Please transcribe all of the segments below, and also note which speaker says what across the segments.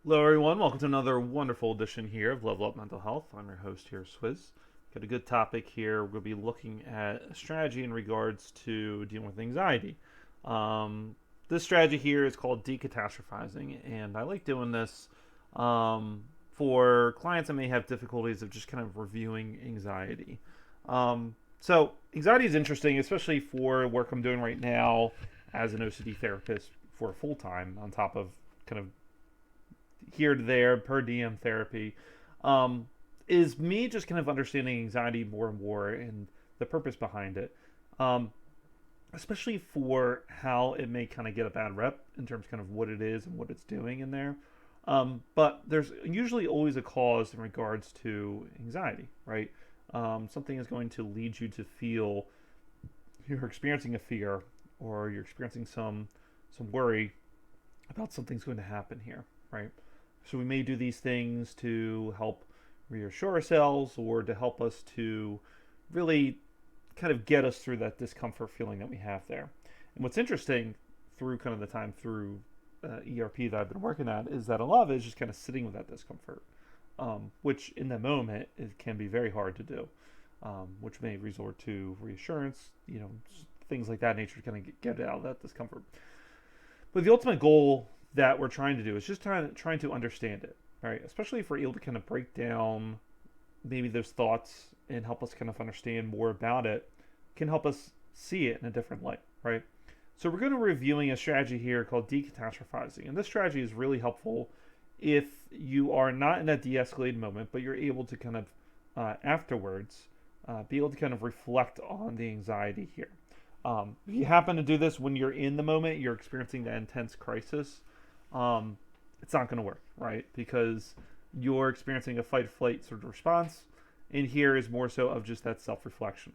Speaker 1: Hello, everyone. Welcome to another wonderful edition here of Level Up Mental Health. I'm your host here, Swizz. Got a good topic here. We're going to be looking at a strategy in regards to dealing with anxiety. Um, this strategy here is called decatastrophizing, and I like doing this for clients that may have difficulties of just kind of reviewing anxiety. So, anxiety is interesting, especially for work I'm doing right now as an OCD therapist for full time, on top of kind of here to there per diem therapy, um, is me just kind of understanding anxiety more and more and the purpose behind it, um, especially for how it may kind of get a bad rep in terms of kind of what it is and what it's doing in there. But there's usually always a cause in regards to anxiety, right? Something is going to lead you to feel you're experiencing a fear or you're experiencing some worry about something's going to happen here, right? So we may do these things to help reassure ourselves or to help us to really kind of get us through that discomfort feeling that we have there. And what's interesting through kind of the time through ERP that I've been working at is that a lot of it is just kind of sitting with that discomfort, which in the moment it can be very hard to do, which may resort to reassurance, things like that nature to kind of get out of that discomfort. But the ultimate goal that we're trying to do is just trying to understand it, right? Especially if we're able to kind of break down maybe those thoughts and help us kind of understand more about it, can help us see it in a different light, right? So we're going to be reviewing a strategy here called decatastrophizing, and this strategy is really helpful if you are not in that de-escalated moment, but you're able to kind of afterwards be able to kind of reflect on the anxiety here. If you happen to do this when you're in the moment, you're experiencing that intense crisis, it's not going to work, right? Because you're experiencing a fight flight sort of response, and here is more so of just that self reflection.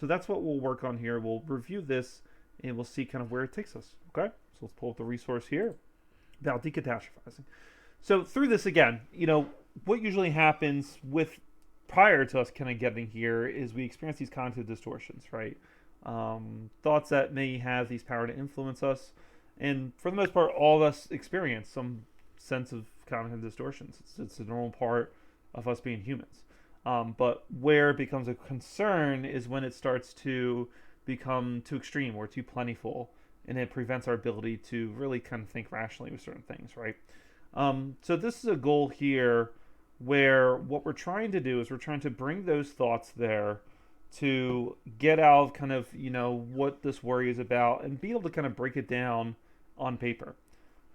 Speaker 1: So that's what we'll work on here. We'll review this and we'll see kind of where it takes us. Okay, so let's pull up the resource here about decatastrophizing. So through this again, what usually happens with prior to us kind of getting here is we experience these cognitive distortions, right? Thoughts that may have these power to influence us, and for the most part, all of us experience some sense of cognitive distortions. It's a normal part of us being humans. But where it becomes a concern is when it starts to become too extreme or too plentiful, and it prevents our ability to really kind of think rationally with certain things, right? So this is a goal here where what we're trying to do is we're trying to bring those thoughts there to get out of kind of what this worry is about and be able to kind of break it down on paper.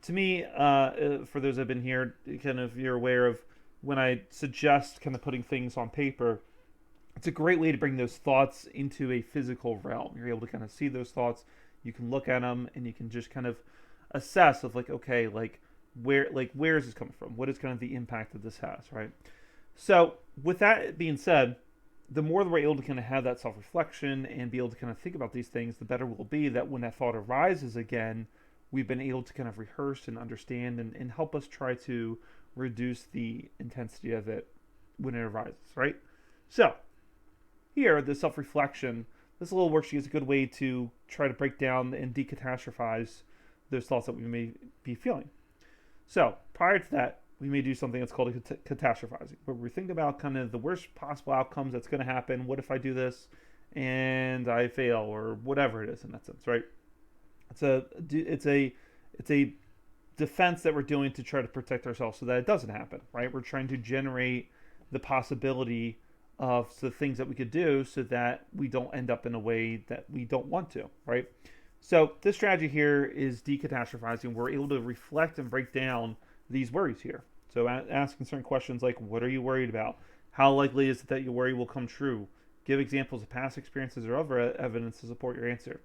Speaker 1: To me, for those that have been here, kind of you're aware of when I suggest kind of putting things on paper, it's a great way to bring those thoughts into a physical realm. You're able to kind of see those thoughts, you can look at them, and you can just kind of assess of like, okay, where is this coming from? What is kind of the impact that this has, right? So with that being said, the more that we're able to kind of have that self-reflection and be able to kind of think about these things, the better we'll be that when that thought arises again, we've been able to kind of rehearse and understand and help us try to reduce the intensity of it when it arises, right? So here, the self-reflection, this little worksheet is a good way to try to break down and decatastrophize those thoughts that we may be feeling. So prior to that, we may do something that's called catastrophizing, where we think about kind of the worst possible outcomes that's going to happen. What if I do this and I fail, or whatever it is in that sense, right? It's a defense that we're doing to try to protect ourselves so that it doesn't happen, right? We're trying to generate the possibility of the things that we could do so that we don't end up in a way that we don't want to, right? So this strategy here is decatastrophizing. We're able to reflect and break down these worries here. So asking certain questions like, what are you worried about? How likely is it that your worry will come true? Give examples of past experiences or other evidence to support your answer.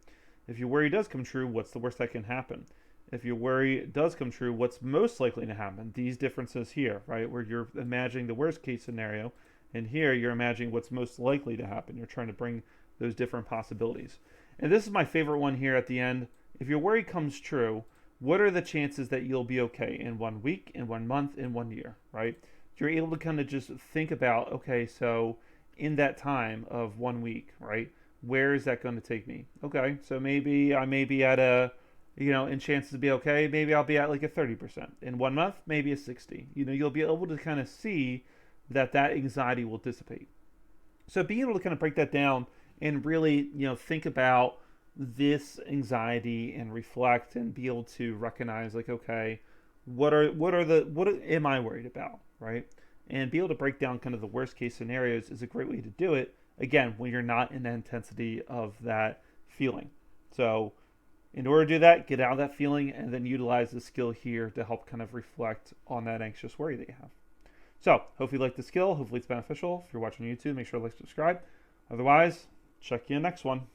Speaker 1: If your worry does come true, what's the worst that can happen? If your worry does come true, what's most likely to happen? These differences here, right, where you're imagining the worst case scenario, and here you're imagining what's most likely to happen. You're trying to bring those different possibilities. And this is my favorite one here at the end. If your worry comes true, what are the chances that you'll be okay in 1 week, in 1 month, in 1 year, right? You're able to kind of just think about, okay, so in that time of 1 week, right, where is that going to take me? Okay, so maybe I may be at and chances to be okay, maybe I'll be at like a 30%. In 1 month, maybe a 60. You'll be able to kind of see that anxiety will dissipate. So being able to kind of break that down and really, think about this anxiety and reflect and be able to recognize like, okay, what am I worried about, right? And be able to break down kind of the worst case scenarios is a great way to do it. Again, when you're not in the intensity of that feeling. So in order to do that, get out of that feeling and then utilize the skill here to help kind of reflect on that anxious worry that you have. So, hopefully you like the skill. Hopefully it's beneficial. If you're watching YouTube, make sure to like, subscribe. Otherwise, check you in the next one.